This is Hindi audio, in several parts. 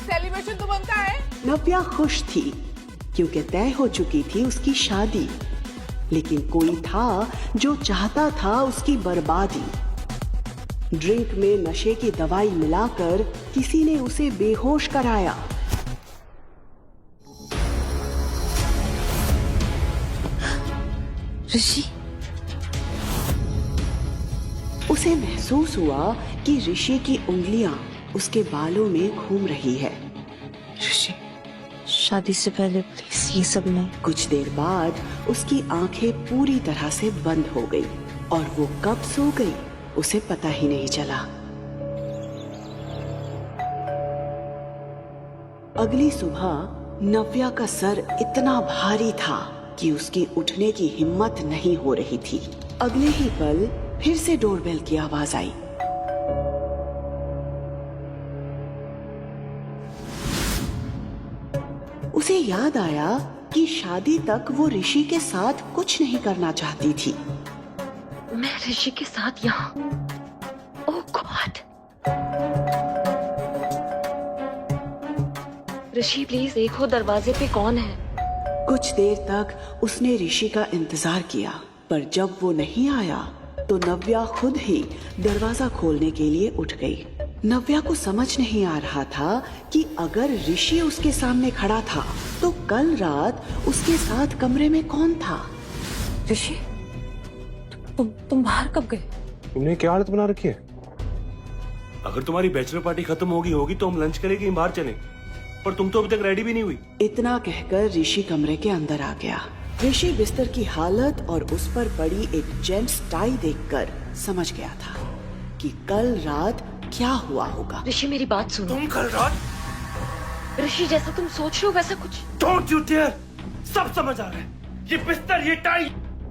सेलिब्रेशन तो बनता है। नव्या खुश थी क्योंकि तय हो चुकी थी उसकी शादी, लेकिन कोई था जो चाहता था उसकी बर्बादी। ड्रिंक में नशे की दवाई मिलाकर किसी ने उसे बेहोश कराया। ऋषि, उसे महसूस हुआ कि ऋषि की उंगलियां उसके बालों में घूम रही है। ऋषि, शादी से पहले प्लीज ये सब नहीं। कुछ देर बाद उसकी आंखें पूरी तरह से बंद हो गई और वो कब सो गई उसे पता ही नहीं चला। अगली सुबह नव्या का सर इतना भारी था कि उसकी उठने की हिम्मत नहीं हो रही थी। अगले ही पल फिर से डोरबेल की आवाज आई। उसे याद आया कि शादी तक वो ऋषि के साथ कुछ नहीं करना चाहती थी। मैं ऋषि के साथ यहाँ? ओह गॉड! ऋषि प्लीज देखो दरवाजे पे कौन है। कुछ देर तक उसने ऋषि का इंतजार किया, पर जब वो नहीं आया तो नव्या खुद ही दरवाजा खोलने के लिए उठ गई। नव्या को समझ नहीं आ रहा था कि अगर ऋषि उसके सामने खड़ा था तो कल रात उसके साथ कमरे में कौन था। ऋषि, तुम बाहर कब गए? तुमने क्या हालत बना रखी है? अगर तुम्हारी बैचलर पार्टी खत्म होगी तो हम लंच करेंगे, बाहर चलें। पर तुम तो अभी तक रेडी भी नहीं हुई। इतना कहकर ऋषि कमरे के अंदर आ गया। ऋषि बिस्तर की हालत और उस पर पड़ी एक जेंट्स टाई देखकर समझ गया था कि कल रात क्या हुआ होगा। ऋषि मेरी बात सुनो। तुम कल रात? ऋषि जैसा तुम सोच रहे हो वैसा कुछ। Don't you dare! सब समझ आ रहा है। ये बिस्तर, ये टाई,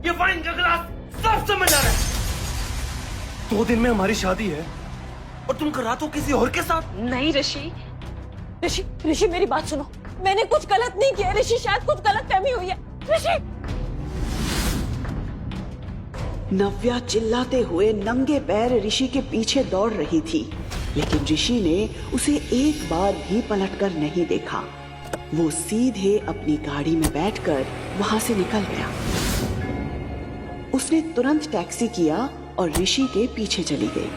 ये वाइन का गिलास, सब समझ आ रहा है। 2 दिन में हमारी शादी है और तुम कर रात हो किसी और के साथ। नहीं ऋषि, ऋषि ऋषि मेरी बात सुनो। मैंने कुछ गलत नहीं किया ऋषि, शायद कुछ गलत फहमी हुई है। ऋषि! नव्या चिल्लाते हुए नंगे पैर ऋषि के पीछे दौड़ रही थी, लेकिन ऋषि ने उसे एक बार भी पलटकर नहीं देखा। वो सीधे अपनी गाड़ी में बैठकर वहां से निकल गया। उसने तुरंत टैक्सी किया और ऋषि के पीछे चली गई।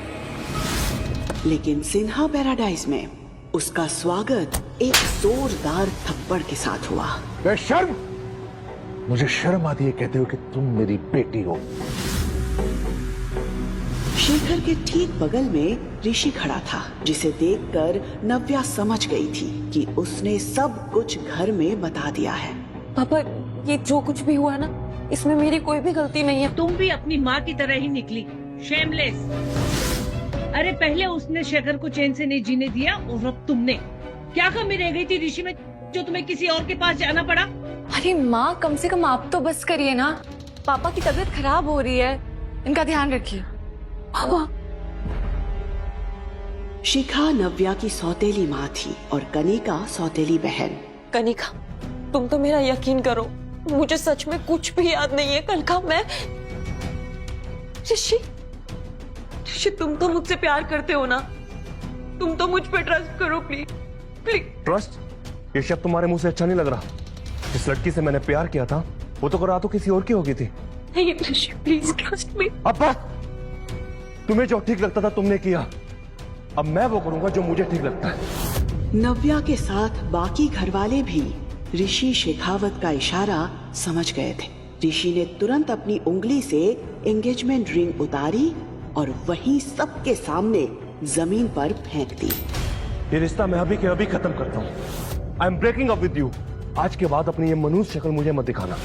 लेकिन सिन्हा पैराडाइज में उसका स्वागत एक जोरदार थप्पड़ के साथ हुआ। बेशर्म! मुझे शर्म आती है कहते हो कि तुम मेरी बेटी हो। शेखर के ठीक बगल में ऋषि खड़ा था, जिसे देखकर नव्या समझ गई थी कि उसने सब कुछ घर में बता दिया है। पापा, ये जो कुछ भी हुआ ना, इसमें मेरी कोई भी गलती नहीं है। तुम भी अपनी माँ की तरह ही निकली, शेमलेस। अरे पहले उसने शेखर को चैन से नहीं जीने दिया और अब तुमने क्या कमी रह गई थी ऋषि में जो तुम्हें किसी और के पास जाना पड़ा? अरे माँ, कम से कम आप तो बस करिए ना। पापा की तबीयत खराब हो रही है, इनका ध्यान रखिए। पापा। शिखा नव्या की सौतेली माँ थी और कनिका सौतेली बहन। कनिका, तुम तो मेरा यकीन करो, मुझे सच में कुछ भी याद नहीं है कल का। मैं ऋषि, तुम तो मुझसे प्यार करते हो ना? तुम तो मुझ पे ट्रस्ट करो प्लीज, प्लीज। ट्रस्ट? ये शब्द तुम्हारे मुंह से अच्छा नहीं लग रहा। जिस लड़की से मैंने प्यार किया था वो तो रातों किसी और की हो गई थी। नहीं ऋषि, प्लीज ट्रस्ट मी। अब बस! तुम्हें जो ठीक लगता था तुमने किया, अब मैं वो करूंगा जो मुझे ठीक लगता है। नव्या के साथ बाकी घरवाले भी ऋषि शेखावत का इशारा समझ गए थे। ऋषि ने तुरंत अपनी उंगली से एंगेजमेंट रिंग उतारी और वहीं सबके सामने जमीन पर फेंक दी। ये रिश्ता मैं अभी के अभी खत्म करता हूँ। I am breaking up with you. आज के बाद अपनी ये मनुष्य शक्ल मुझे मत दिखाना।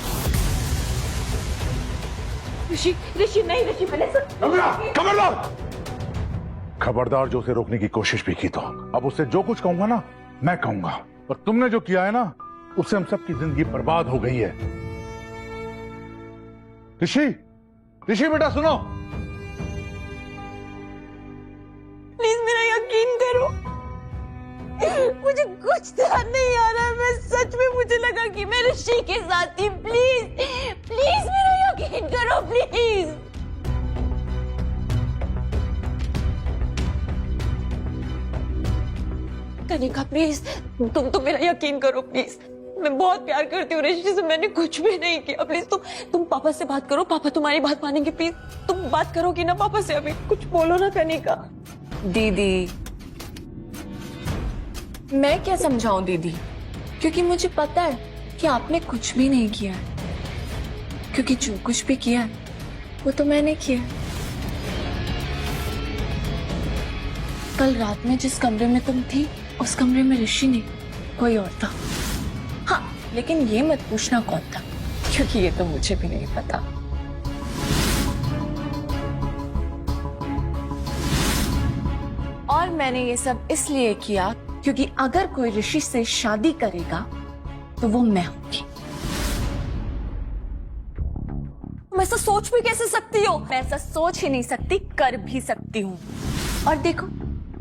ऋषि, ऋषि नहीं, ऋषि मैंने खबरदार! खबरदार! जो उसे रोकने की कोशिश भी की तो अब उससे जो कुछ कहूंगा ना मैं कहूंगा, और तुमने जो किया है ना उससे हम सबकी जिंदगी बर्बाद हो गई है। ऋषि, ऋषि बेटा सुनो, प्लीज मेरा यकीन करो, मुझे कुछ ध्यान नहीं आ रहा है। मैं सच में, मुझे लगा कि मैं ऋषि के साथ थी। प्लीज प्लीज मेरा यकीन करो प्लीज। कनिका प्लीज, तुम तो मेरा यकीन करो प्लीज। मैं बहुत प्यार करती हूँ ऋषि से, मैंने कुछ भी नहीं किया। प्लीज तुम पापा से बात करो, पापा तुम्हारी बात मानेंगे। प्लीज तुम बात करोगी ना पापा से? अभी कुछ बोलो ना कनिका। दीदी, मैं क्या समझाऊं दीदी, क्योंकि मुझे पता है कि आपने कुछ भी नहीं किया है, क्योंकि जो कुछ भी किया है वो तो मैंने किया। कल रात में जिस कमरे में तुम थी, उस कमरे में ऋषि नहीं, कोई और था। हाँ, लेकिन ये मत पूछना कौन था, क्योंकि ये तो मुझे भी नहीं पता। और मैंने ये सब इसलिए किया क्योंकि अगर कोई ऋषि से शादी करेगा तो वो मैं होंगी। तुम ऐसा सोच भी कैसे सकती हो? मैं ऐसा सोच ही नहीं सकती, कर भी सकती हूँ। और देखो,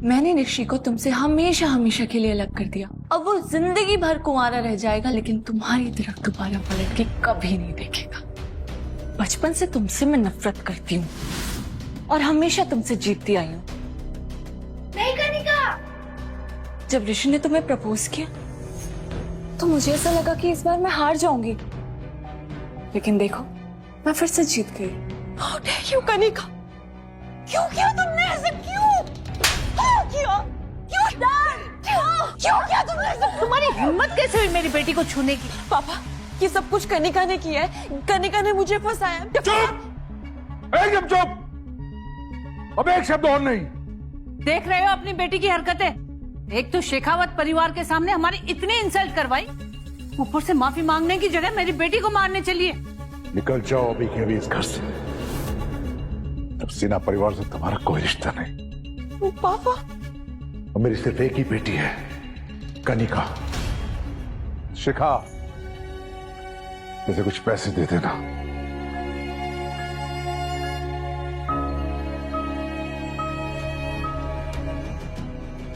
मैंने ऋषि को तुमसे हमेशा हमेशा के लिए अलग कर दिया। अब वो जिंदगी भर कुंवारा रह जाएगा, लेकिन तुम्हारी तरफ दोबारा पलट के कभी नहीं देखेगा। बचपन से तुमसे मैं नफरत करती हूँ और हमेशा तुमसे जीतती आई हूँ। नहीं कनिका, जब ऋषि ने तुम्हें प्रपोज किया तो मुझे ऐसा लगा कि इस बार मैं हार जाऊंगी, लेकिन देखो मैं फिर से जीत गई। How dare you Kanika? क्यों किया तुमने ऐसे? क्यों किया? क्यों किया तुमने ऐसे? तुम्हारी हिम्मत कैसे हुई मेरी बेटी को छूने की? पापा, ये सब कुछ कनिका ने किया है। कनिका ने मुझे फंसाया। चुप, एकदम चुप। अब एक शब्द और नहीं। देख रहे हो अपनी बेटी की हरकतें? एक तो शेखावत परिवार के सामने हमारी इतनी इंसल्ट करवाई, ऊपर से माफी मांगने की जगह मेरी बेटी को मारने चलिए। निकल जाओ अभी के अभी इस घर से। तब सिन्हा परिवार से तुम्हारा कोई रिश्ता नहीं। पापा, और मेरी सिर्फ एक ही बेटी है, कनिका। शिखा, इसे कुछ पैसे दे देना।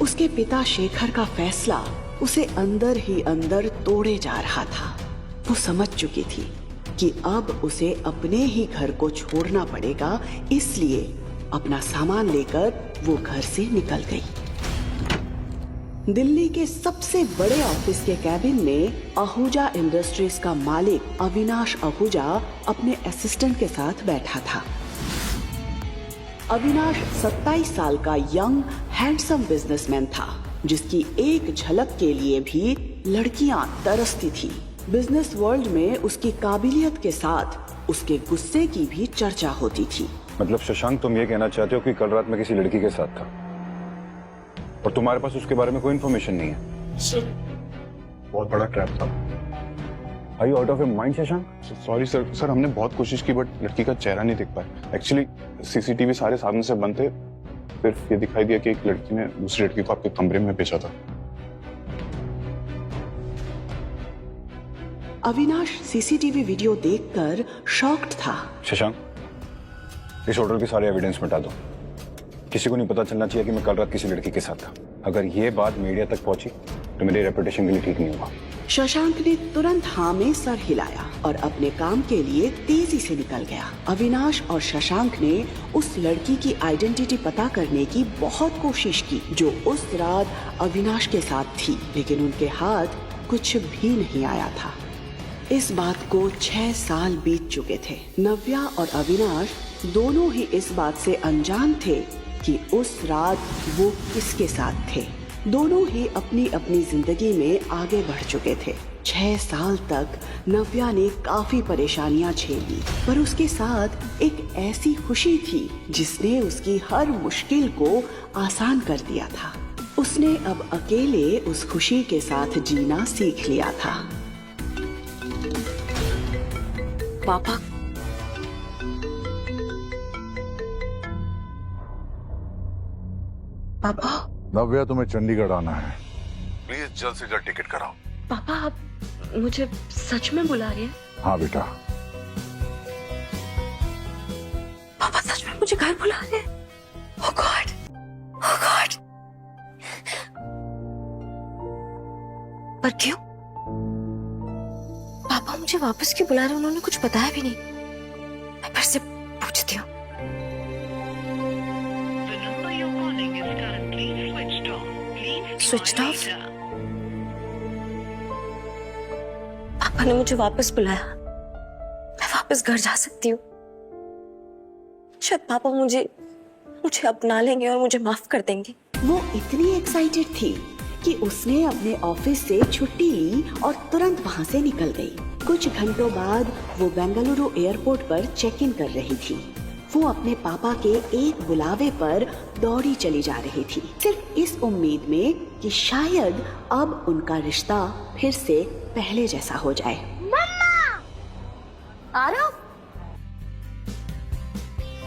उसके पिता शेखर का फैसला उसे अंदर ही अंदर तोड़े जा रहा था। वो समझ चुकी थी कि अब उसे अपने ही घर को छोड़ना पड़ेगा, इसलिए अपना सामान लेकर वो घर से निकल गई। दिल्ली के सबसे बड़े ऑफिस के कैबिन में आहूजा इंडस्ट्रीज का मालिक अविनाश आहूजा अपने असिस्टेंट के साथ बैठा था। अविनाश 27 साल का यंग हैंडसम बिजनेसमैन था, जिसकी एक झलक के लिए भी लड़कियां तरसती थी। बिजनेस वर्ल्ड में उसकी काबिलियत के साथ उसके गुस्से की भी चर्चा होती थी। मतलब शशांक, तुम ये कहना चाहते हो कि कल रात में किसी लड़की के साथ था और तुम्हारे पास उसके बारे में कोई इन्फॉर्मेशन नहीं है? सर, बहुत बड़ा ट्रैप था। Are you out of your mind, Shashank? Sorry sir, हमने बहुत कोशिश की बट लड़की का चेहरा नहीं देख पाए। एक्चुअली सीसीटीवी सारे सामने से बंद थे, सिर्फ ये दिखाई दिया कि एक लड़की ने दूसरी लड़की को आपके कमरे में भेजा था। अविनाश सीसीटीवी वीडियो देखकर शॉक्ड था। शशांक, इस होटल के सारे एविडेंस मिटा दो। किसी को नहीं पता चलना चाहिए कि मैं कल रात किसी लड़की के साथ था। अगर ये बात मीडिया तक पहुंची तो मेरी रेपुटेशन के लिए ठीक नहीं होगा। शशांक ने तुरंत हाँ में सर हिलाया और अपने काम के लिए तेजी से निकल गया। अविनाश और शशांक ने उस लड़की की आइडेंटिटी पता करने की बहुत कोशिश की जो उस रात अविनाश के साथ थी, लेकिन उनके हाथ कुछ भी नहीं आया था। इस बात को 6 साल बीत चुके थे। नव्या और अविनाश दोनों ही इस बात से अनजान थे कि उस रात वो किसके साथ थे। दोनों ही अपनी अपनी जिंदगी में आगे बढ़ चुके थे। 6 साल तक नव्या ने काफी परेशानियां झेली, पर उसके साथ एक ऐसी खुशी थी जिसने उसकी हर मुश्किल को आसान कर दिया था। उसने अब अकेले उस खुशी के साथ जीना सीख लिया था। पापा, पापा, नव्या, तुम्हें चंडीगढ़ आना है। प्लीज जल्द से जल्द टिकट कराओ। पापा, आप मुझे सच में बुला रही हैं? हाँ बेटा। पापा सच में मुझे घर बुला रहे हैं? Oh God, oh God। पर क्यों? पापा मुझे वापस क्यों बुला रहे? उन्होंने कुछ बताया भी नहीं। मैं फिर से पूछती हूँ। Switch off. पापा ने मुझे वापस बुलाया, मैं वापस घर जा सकती हूँ। शायद पापा मुझे अपना लेंगे और मुझे माफ कर देंगे। वो इतनी एक्साइटेड थी कि उसने अपने ऑफिस से छुट्टी ली और तुरंत वहाँ से निकल गई। कुछ घंटों बाद वो बेंगलुरु एयरपोर्ट पर चेक इन कर रही थी। वो अपने पापा के एक बुलावे पर दौड़ी चली जा रही थी, सिर्फ इस उम्मीद में कि शायद अब उनका रिश्ता फिर से पहले जैसा हो जाए। आरव,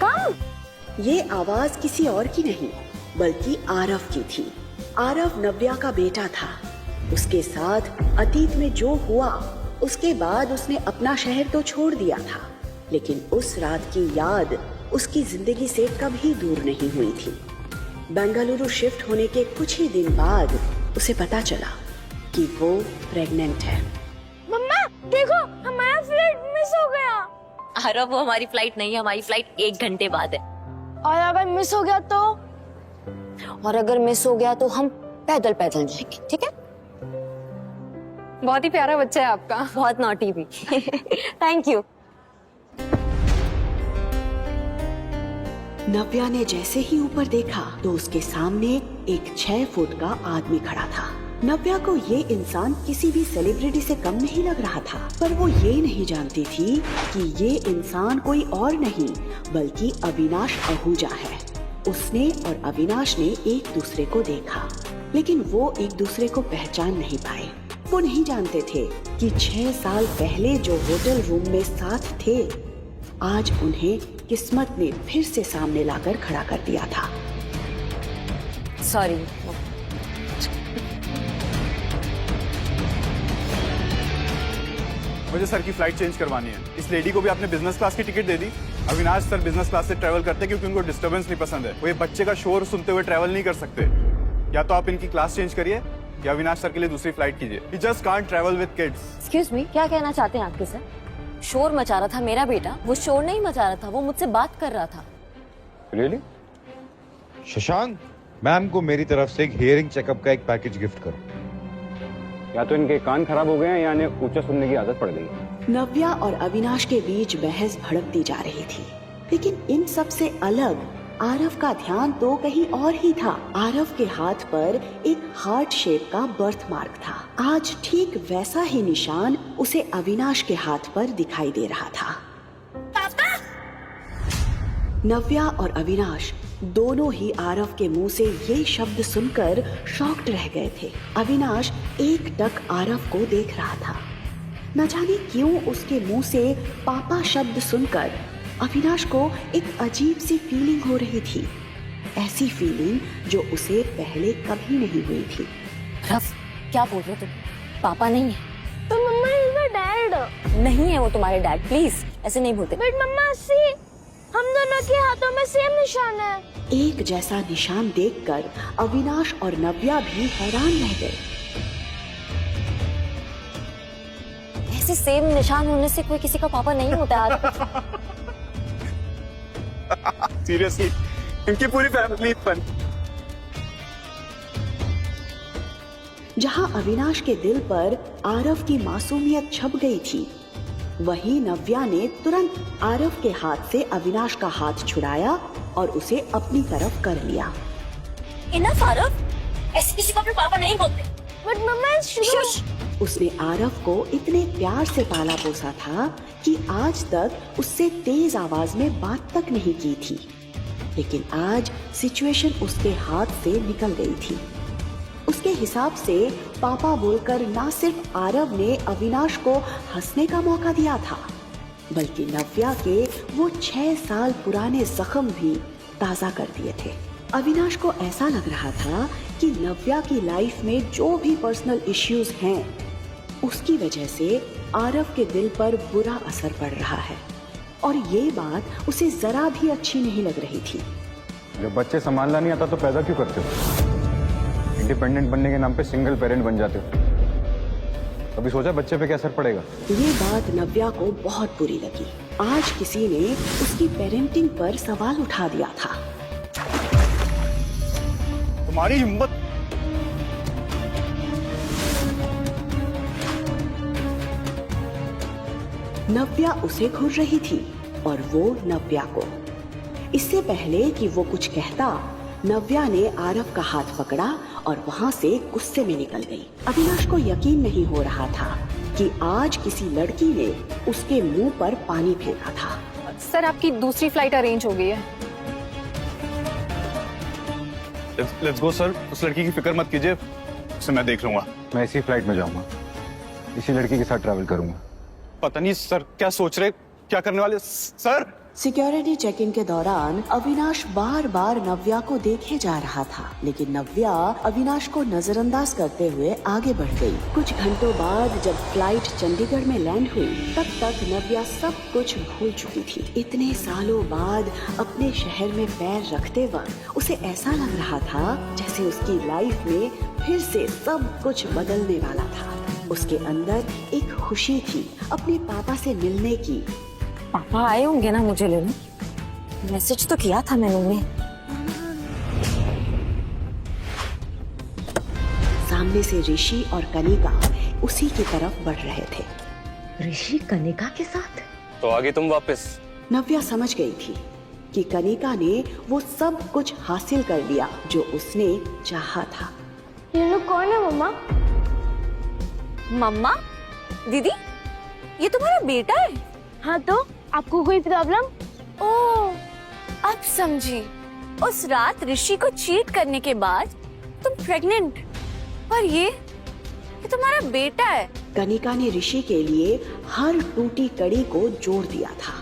कम। ये आवाज किसी और की नहीं बल्कि आरव की थी। आरव नव्या का बेटा था। उसके साथ अतीत में जो हुआ उसके बाद उसने अपना शहर तो छोड़ दिया था, लेकिन उस रात की याद उसकी जिंदगी से कभी दूर नहीं हुई थी। बेंगलुरु शिफ्ट होने के कुछ ही दिन बाद उसे पता चला कि वो प्रेग्नेंट है। मम्मा देखो, हमारा फ्लाइट मिस हो गया। आरव, वो हमारी फ्लाइट नहीं है, हमारी फ्लाइट 1 घंटे बाद है। और अगर मिस हो गया तो? और अगर मिस हो गया तो हम पैदल जाएंगे, ठीक है? बहुत ही प्यारा बच्चा है आपका। बहुत नॉटी भी। Thank you. नव्या ने जैसे ही ऊपर देखा तो उसके सामने एक 6 फुट का आदमी खड़ा था। नव्या को ये इंसान किसी भी सेलिब्रिटी से कम नहीं लग रहा था, पर वो ये नहीं जानती थी कि ये इंसान कोई और नहीं बल्कि अविनाश आहूजा है। उसने और अविनाश ने एक दूसरे को देखा, लेकिन वो एक दूसरे को पहचान नहीं पाए। वो नहीं जानते थे कि 6 साल पहले जो होटल रूम में साथ थे, आज उन्हें किस्मत ने फिर से सामने लाकर खड़ा कर दिया था। सॉरी। मुझे सर की फ्लाइट चेंज करवानी है। इस लेडी को भी आपने बिजनेस क्लास की टिकट दे दी। अविनाश सर बिजनेस क्लास से ट्रैवल करते हैं क्योंकि उनको डिस्टर्बेंस नहीं पसंद है। वो ये बच्चे का शोर सुनते हुए ट्रैवल नहीं कर सकते। या तो आप इनकी क्लास चेंज करिए या अविनाश सर के लिए दूसरी फ्लाइट कीजिए। He just can't travel with kids. Excuse me, क्या कहना चाहते हैं आपके सर? शोर मचा रहा था मेरा बेटा, वो शोर नहीं मचा रहा था, वो मुझसे बात कर रहा था। रियली? शशांक, मैम को मेरी तरफ से एक हियरिंग चेकअप का एक पैकेज गिफ्ट करो। या तो इनके कान खराब हो गए हैं या इन्हें ऊंचा सुनने की आदत पड़ गई है। नव्या और अविनाश के बीच बहस भड़कती जा रही थी, लेकिन इन सब से अलग आरव का ध्यान तो कहीं और ही था। आरव के हाथ पर एक हार्ट शेप का बर्थ मार्क था। आज ठीक वैसा ही निशान उसे अविनाश के हाथ पर दिखाई दे रहा था। पापा! नव्या और अविनाश दोनों ही आरव के मुंह से ये शब्द सुनकर शॉक्ड रह गए थे। अविनाश एकटक आरव को देख रहा था। न जाने क्यों उसके मुंह से पापा शब्द सुनकर अविनाश को एक अजीब सी फीलिंग हो रही थी, ऐसी फीलिंग जो उसे पहले कभी नहीं हुई थी। रफ, क्या बोल रहे तुम? पापा नहीं है तो मम्मा इज माय डैड। नहीं है वो तुम्हारे डैड, प्लीज ऐसे नहीं बोलते। बट मम्मा सी, हम दोनों के हाथों में सेम निशान है। एक जैसा निशान देखकर अविनाश और नव्या भी हैरान रह गए। ऐसे सेम निशान होने से कोई किसी का पापा नहीं होता है। सीरियसली, इनकी पूरी फैमिली फन। जहां अविनाश के दिल पर आरव की मासूमियत छप गई थी, वहीं नव्या ने तुरंत आरव के हाथ से अविनाश का हाथ छुड़ाया और उसे अपनी तरफ कर लिया। इनफ आरव, ऐसे किसी को अपने पापा नहीं बोलते। बट मम्मा शुश। उसने आरव को इतने प्यार से पाला पोसा था कि आज तक उससे तेज आवाज में बात तक नहीं की थी, लेकिन आज सिचुएशन उसके हाथ से निकल गई थी। उसके हिसाब से पापा बोलकर ना सिर्फ आरव ने अविनाश को हंसने का मौका दिया था, बल्कि नव्या के वो 6 साल पुराने जख्म भी ताजा कर दिए थे। अविनाश को ऐसा लग रहा था कि नव्या की लाइफ में जो भी पर्सनल इश्यूज हैं, उसकी वजह से आरव के दिल पर बुरा असर पड़ रहा है, और ये बात उसे जरा भी अच्छी नहीं लग रही थी। जब बच्चे संभालना नहीं आता तो पैदा क्यों करते हो? इंडिपेंडेंट बनने के नाम पे सिंगल पेरेंट बन जाते हो। कभी सोचा बच्चे पे क्या असर पड़ेगा? ये बात नव्या को बहुत बुरी लगी। आज किसी ने उसकी पेरेंटिंग पर सवाल उठा दिया था। तुम्हारी हिम्मत नव्या उसे घूर रही थी और वो नव्या को। इससे पहले कि वो कुछ कहता, नव्या ने आरव का हाथ पकड़ा और वहां से गुस्से में निकल गई। अविनाश को यकीन नहीं हो रहा था कि आज किसी लड़की ने उसके मुंह पर पानी फेंका था। सर, आपकी दूसरी फ्लाइट अरेंज हो गई है। Let's go sir. उस लड़की की फिक्र मत कीजिए, उसे मैं देख लूंगा। मैं इसी फ्लाइट में जाऊंगा, इसी लड़की के साथ ट्रैवल करूंगा। पता नहीं सर क्या सोच रहे, क्या करने वाले सर। सिक्योरिटी चेकिंग के दौरान अविनाश बार बार नव्या को देखे जा रहा था, लेकिन नव्या अविनाश को नजरअंदाज करते हुए आगे बढ़ गई। कुछ घंटों बाद जब फ्लाइट चंडीगढ़ में लैंड हुई, तब तक नव्या सब कुछ भूल चुकी थी। इतने सालों बाद अपने शहर में पैर रखते वक्त उसे ऐसा लग रहा था जैसे उसकी लाइफ में फिर से सब कुछ बदलने वाला था। उसके अंदर एक खुशी थी अपने पापा से मिलने की। पापा आए होंगे ना मुझे लेने, मैसेज तो किया था मैंने उन्हें। सामने से ऋषि और कनिका उसी की तरफ बढ़ रहे थे। ऋषि कनिका के साथ? तो आगे तुम वापस। नव्या समझ गई थी कि कनिका ने वो सब कुछ हासिल कर लिया जो उसने चाहा था। ये लोग कौन है मम्मा? मम्मा? दीदी, ये तुम्हारा बेटा है? हाँ, तो आपको कोई प्रॉब्लम? ओह, अब समझी। उस रात ऋषि को चीट करने के बाद तुम प्रेग्नेंट, और ये तुम्हारा बेटा है। कनिका ने ऋषि के लिए हर टूटी कड़ी को जोड़ दिया था।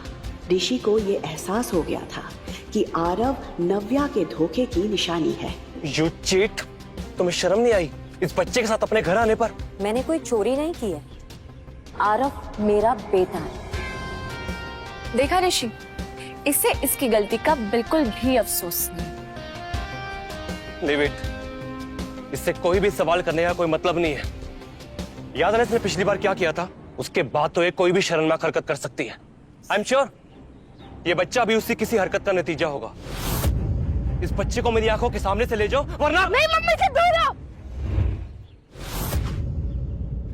ऋषि को ये एहसास हो गया था कि आरव नव्या के धोखे की निशानी है। You cheat! तुम्हें शर्म नहीं आई इस बच्चे के साथ अपने घर आने पर? मैंने कोई चोरी नहीं की है, आरव मेरा बेटा है। देखा ऋषि, इसे इसकी गलती का बिल्कुल भी अफसोस नहीं। नहीं वेट, इससे कोई भी सवाल करने का कोई मतलब नहीं है। याद है इसने पिछली बार क्या किया था? उसके बाद तो ये कोई भी शर्मनाक हरकत कर सकती है। आई एम श्योर ये बच्चा भी उसकी किसी हरकत का नतीजा होगा। इस बच्चे को मेरी आंखों के सामने से ले जाओ, वरना मेरी मम्मी से दूर रहो।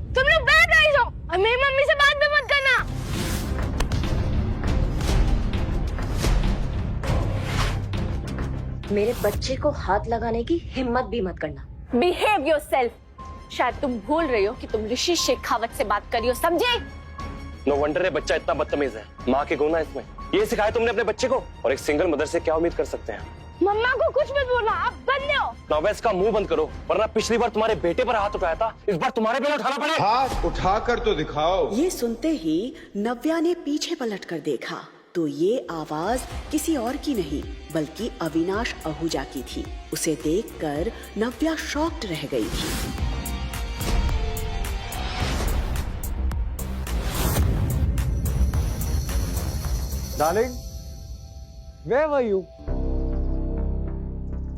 तुम लोग बैठ रही हो और मेरी मम्मी से बात भी मत करना। मेरे बच्चे को हाथ लगाने की हिम्मत भी मत करना। Behave yourself. शायद तुम भूल रही हो कि तुम ऋषि शेखावत से बात कर रही हो, समझे? नो वंडर ये बच्चा इतना बदतमीज है। माँ के गुण है इसमें। ये सिखाया तुमने अपने बच्चे को, और एक सिंगल मदर से क्या उम्मीद कर सकते हैं? मम्मा को कुछ मत बोलना, आप बंद हो। नव्या इसका मुंह बंद करो, वरना पिछली बार तुम्हारे बेटे पर हाथ उठाया था, इस बार तुम्हारे पे उठाना पड़ेगा। हाथ उठाकर तो दिखाओ। ये सुनते ही नव्या ने पीछे पलटकर देखा तो ये आवाज किसी और की नहीं बल्कि अविनाश आहूजा की थी। उसे देखकर नव्या शॉक्ड रह गई थी। Darling, where were you?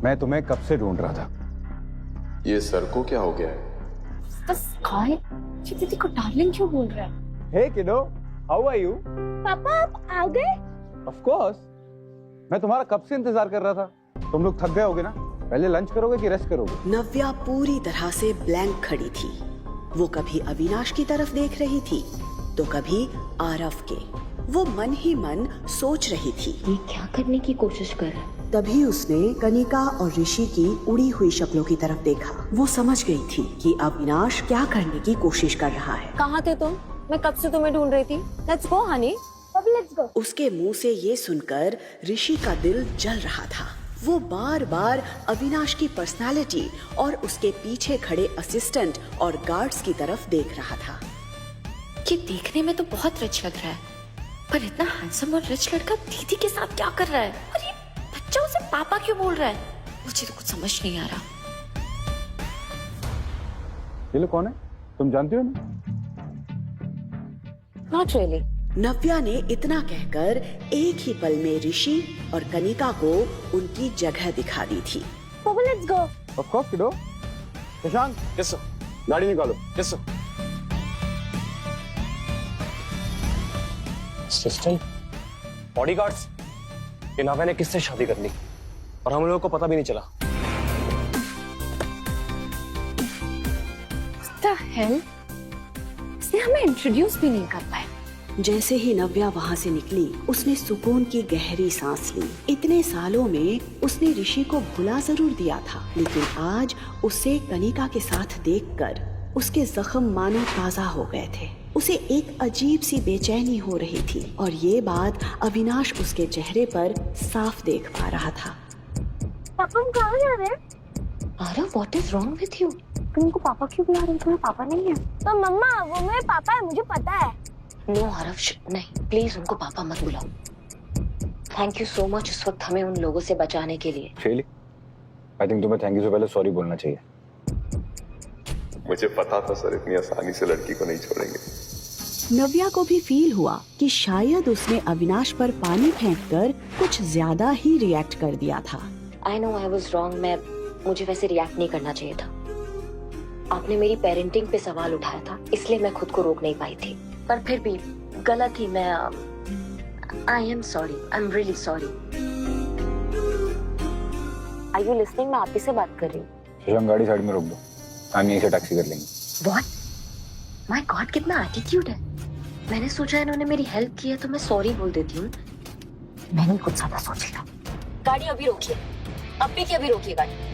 मैं तुम्हें कब से ढूंढ रहा था। ये सर को क्या हो गया है? ये दीदी को डार्लिंग क्यों बोल रहा है? हे किडो, हाउ आर यू? पापा आप आ गए? ऑफ कोर्स, मैं तुम्हारा कब से इंतजार कर रहा था। तुम लोग थक गए होगे ना? पहले लंच करोगे कि रेस्ट करोगे? नव्या पूरी तरह से ब्लैंक खड़ी थी। वो कभी अविनाश की तरफ देख रही थी तो कभी आरव के। वो मन ही मन सोच रही थी ये क्या करने की कोशिश कर रहा है? तभी उसने कनिका और ऋषि की उड़ी हुई शक्लों की तरफ देखा। वो समझ गई थी कि अविनाश क्या करने की कोशिश कर रहा है। कहाँ थे तुम? मैं कब से तुम्हें ढूंढ रही थी। लेट्स गो हनी, अब लेट्स गो। उसके मुंह से ये सुनकर ऋषि का दिल जल रहा था। वो बार बार अविनाश की पर्सनालिटी और उसके पीछे खड़े असिस्टेंट और गार्ड्स की तरफ देख रहा था। ये देखने में तो बहुत रिच लग रहा है, पर इतना हैंडसम और रिच लड़का दीदी के साथ क्या कर रहा है? और ये बच्चा उसे पापा क्यों बोल रहा है? मुझे तो कुछ समझ नहीं आ रहा। ये लोग कौन है? तुम जानती हो ना? Not really. नव्या ने इतना कहकर एक ही पल में ऋषि और कनिका को उनकी जगह दिखा दी थी। पापा लेट्स गो। ऑफ कोर्स किडो। Shashank, yes sir. गाड़ी निकालो। Yes sir. असिस्टेंट, बॉडीगार्ड्स, ये नव्या ने किससे शादी कर ली और हम लोगों को पता भी नहीं चला। What the hell? इसने हमें इंट्रोड्यूस भी नहीं कर पाए। जैसे ही नव्या वहाँ से निकली, उसने सुकून की गहरी सांस ली। इतने सालों में उसने ऋषि को भुला जरूर दिया था, लेकिन आज उसे कनिका के साथ देखकर उसके जख्म मानो ताजा हो गए थे। उसे एक अजीब सी बेचैनी हो रही थी और ये बात अविनाश उसके चेहरे पर साफ देख पा रहा था। पापा हम कहाँ जा रहे हैं? Aarav, what is wrong with you? तुमको पापा क्यों बुला रहे हो? तुम्हें पापा नहीं है? तो मम्मा वो मेरे पापा है, मुझे पता है। नो आरव, नहीं, प्लीज उनको पापा मत बुलाओ। थैंक यू सो मच उस वक्त हमें उन लोगों से बचाने के लिए। शेली, आई थिंक तुम्हें थैंक यू से पहले सॉरी बोलना चाहिए। मुझे पता था सर इतनी आसानी से लड़की को नहीं छोड़ेंगे। नव्या को भी फील हुआ कि शायद उसने अविनाश पर पानी फेंककर कुछ ज्यादा ही रिएक्ट कर दिया था। I know I was wrong. मुझे वैसे रिएक्ट नहीं करना चाहिए था। आपने मेरी पेरेंटिंग पे सवाल उठाया था, इसलिए मैं खुद को रोक नहीं पाई थी। पर फिर भी गलत ही मैं I am sorry, I am really sorry. Are you listening? मैं आप ही से बात कर रही हूँ। शशांक, गाड़ी साइड में रोक दो, हम यहीं से टैक्सी कर लेंगे। व्हाट? माय गॉड, कितना एटीट्यूड है। मैंने सोचा इन्होंने मेरी हेल्प की है तो मैं सॉरी बोल देती हूँ। मैंने कुछ ज्यादा सोच लिया। गाड़ी अभी रोकिए, अभी की अभी रोकिए गाड़ी।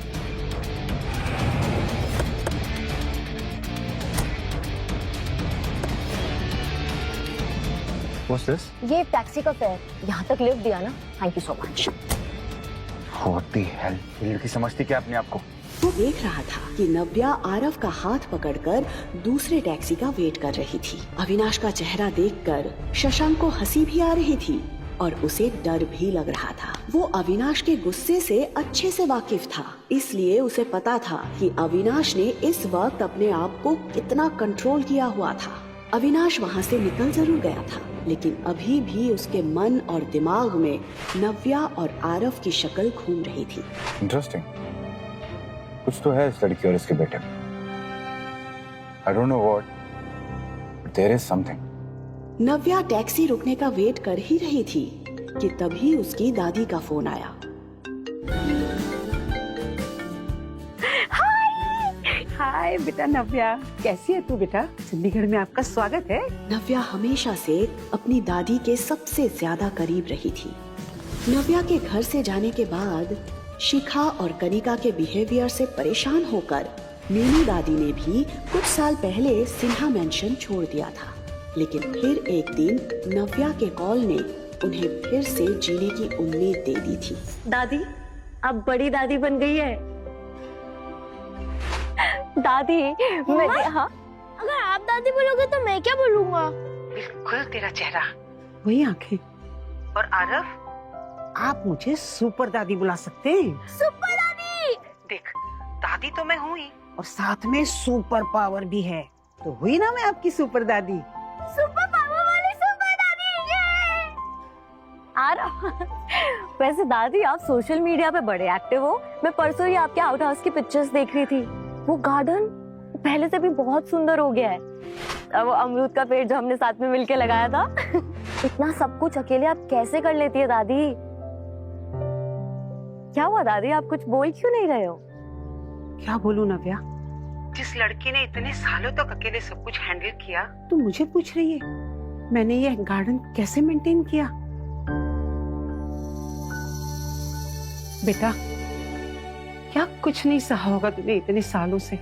What's this? ये टैक्सी का फेयर, यहाँ तक लिफ्ट दिया ना, thank you so much. What the hell? ये लड़की समझती क्या अपने आप को? वो देख रहा था कि नव्या आरव का हाथ पकड़कर दूसरे टैक्सी का वेट कर रही थी। अविनाश का चेहरा देखकर शशांक को हंसी भी आ रही थी और उसे डर भी लग रहा था। वो अविनाश के गुस्से से अच्छे से वाकिफ था, इसलिए उसे पता था कि अविनाश ने इस वक्त अपने आप को कितना कंट्रोल किया हुआ था। अविनाश वहाँ से निकल जरूर गया था, लेकिन अभी भी उसके मन और दिमाग में नव्या और आरव की शक्ल घूम रही थी। इंटरेस्टिंग, कुछ तो है इस लड़की और इसके बेटे में। I don't know what, but there is something. Navya taxi रुकने का वेट कर ही रही थी कि तभी उसकी दादी का फोन आया। हाय बेटा नव्या, कैसी है तू बेटा? चंडीगढ़ में आपका स्वागत है। नव्या हमेशा से अपनी दादी के सबसे ज्यादा करीब रही थी। नव्या के घर से जाने के बाद शिखा और कनिका के बिहेवियर से परेशान होकर मीनू दादी ने भी कुछ साल पहले सिन्हा मेंशन छोड़ दिया था, लेकिन फिर एक दिन नव्या के कॉल ने उन्हें फिर से जीने की उम्मीद दे दी थी। दादी, अब बड़ी दादी बन गई है। दादी, मैं हाँ? अगर आप दादी बोलोगे तो मैं क्या बोलूँगा? बिल्कुल तेरा चेहरा, वही आंखें। और आरव, आप मुझे सुपर दादी बुला सकते हैं। सुपर दादी! देख, दादी तो मैं हूँ ही और साथ में सुपर पावर भी है, तो हुई ना मैं आपकी सुपर दादी। सुपर पावर वाली सुपर दादी, ये! वैसे दादी, आप सोशल मीडिया पे बड़े एक्टिव हो। मैं परसों ही आपके आउट हाउस की पिक्चर्स देख रही थी। वो गार्डन पहले से भी बहुत सुंदर हो गया है। वो अमरूद का पेड़ जो हमने साथ में मिलके लगाया था। इतना सब कुछ अकेले आप कैसे कर लेती है दादी? क्या हुआ दादी, आप कुछ बोल क्यों नहीं रहे हो? क्या बोलूं नव्या, जिस लड़की ने इतने सालों तक अकेले सब कुछ हैंडल किया, तू मुझे पूछ रही है मैंने ये गार्डन कैसे मेंटेन किया? बेटा, क्या कुछ नहीं सहा होगा तूने इतने सालों से।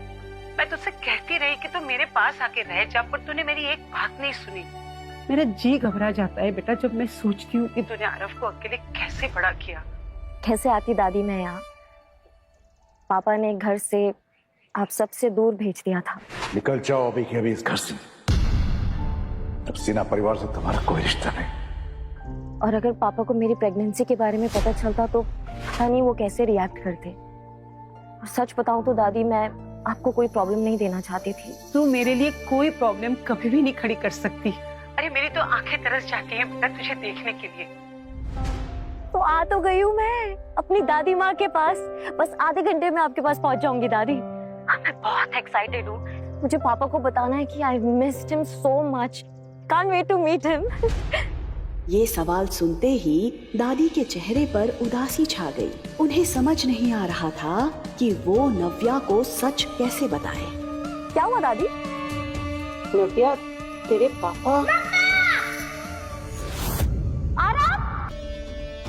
मैं तुझसे कहती रही कि तू मेरे पास आके रह जा, पर तूने मेरी एक बात नहीं सुनी। मेरा जी घबरा जाता है बेटा जब मैं सोचती हूँ कि तूने आरव को अकेले कैसे बड़ा किया। कैसे आती दादी मैं यहाँ? पापा ने घर से आप सबसे दूर भेज दिया था। निकल जाओ अभी के अभी इस घर से। अब सिन्हा परिवार से तुम्हारा कोई रिश्ता नहीं। और अगर पापा को मेरी प्रेगनेंसी के बारे में पता चलता तो पता नहीं वो कैसे रिएक्ट करते। और सच बताऊं तो दादी, मैं आपको कोई प्रॉब्लम नहीं देना चाहती थी। तू मेरे लिए कोई प्रॉब्लम कभी भी नहीं खड़ी कर सकती। अरे मेरी तो आंखें तरस जाती हैं बेटा तुझे देखने के लिए। तो आ तो गई हूँ मैं अपनी दादी माँ के पास। बस आधे घंटे में आपके पास पहुंच जाऊंगी दादी। मैं बहुत एक्साइटेड हूँ। मुझे पापा को बताना है कि I missed him so much. Can't wait to meet him. ये सवाल सुनते ही दादी के चेहरे पर उदासी छा गई। उन्हें समझ नहीं आ रहा था कि वो नव्या को सच कैसे बताए। क्या हुआ दादी? नव्या, तेरे पापा।